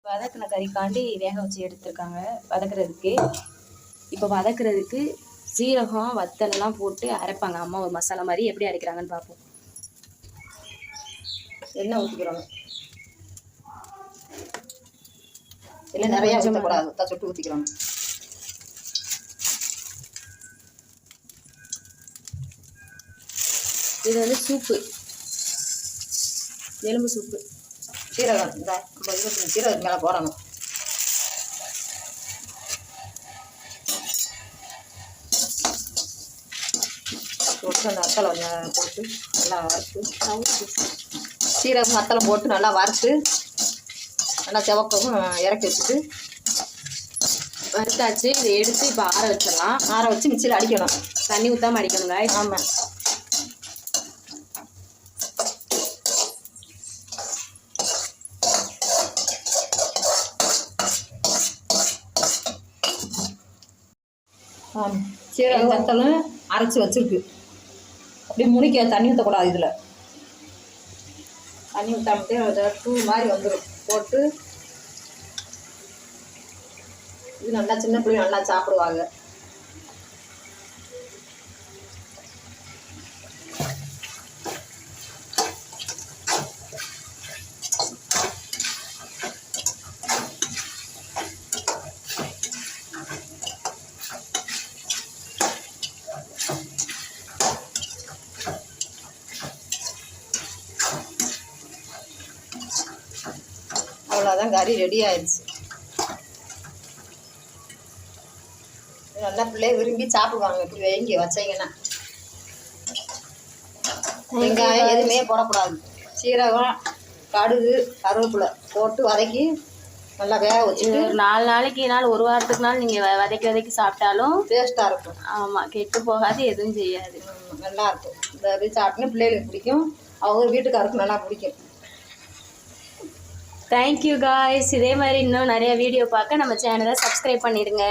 வதக்கின கறிக்காண்டி வேக வச்சு எடுத்துருக்காங்க வதக்குறதுக்கு. இப்போ வதக்குறதுக்கு சீரகம் வத்தலெல்லாம் போட்டு அரைப்பாங்க அம்மா, ஒரு மசாலா மாதிரி. எப்படி அரைக்கிறாங்கன்னு பார்ப்போம். எண்ணெய் ஊற்றிக்கிறோம். இல்லை நிறையா ஊற்றக்கூடாது, சுட்டு ஊற்றிக்கிறோம். இது வந்து சூப்பு, எலும்பு சூப்பு. சீரகம் இந்த சீரகத்துக்கு மேலே போடணும். போட்டு அந்த வத்தலை போட்டு நல்லா வறுத்து, சீரகம் வத்தலை போட்டு நல்லா வறுத்து நல்லா செவக்கவும் இறக்கி வச்சுட்டு வறுத்தாச்சு. இதை எடுத்து இப்போ ஆற வச்சிடலாம். ஆற வச்சு மிக்சியில் அடிக்கணும். தண்ணி ஊற்றாமல் அடிக்கணுங்க. ஆமாம். சீரகம் வத்தலும் அரைச்சி வச்சுருக்கு. அப்படியே முனிக்க தண்ணி ஊற்றக்கூடாது. இதில் தண்ணி ஊற்றாமட்டே அதை டூ மாதிரி வந்துடும். போட்டு இது நல்லா சின்ன பிள்ளைங்க நல்லா சாப்பிடுவாங்க. அவ்வளோதான், கறி ரெடி ஆயிடுச்சு. நல்லா பிள்ளைய விரும்பி சாப்பிடுவாங்க. இப்படி வைங்க வச்சீங்கன்னா. வெங்காயம் எதுவுமே போடக்கூடாது. சீரகம், கடுகு, கருவேப்பிலை போட்டு வதக்கி நல்லா வேக வச்சுட்டு 4 நாளைக்கு ஒரு வாரத்துக்கு நாள் நீங்கள் வதக்கி சாப்பிட்டாலும் டேஸ்ட்டாக இருக்கும். ஆமாம், கெட்டு போகாது, எதுவும் செய்யாது. நல்லாயிருக்கும். இந்த இது சாப்பிட்டுன்னு பிள்ளைகளுக்கு பிடிக்கும், அவங்க வீட்டுக்காருக்கு நல்லா பிடிக்கும். Thank you guys. இதே மாதிரி இன்னும் நிறைய வீடியோ பார்க்க நம்ம சேனலை சப்ஸ்கிரைப் பண்ணிடுங்க.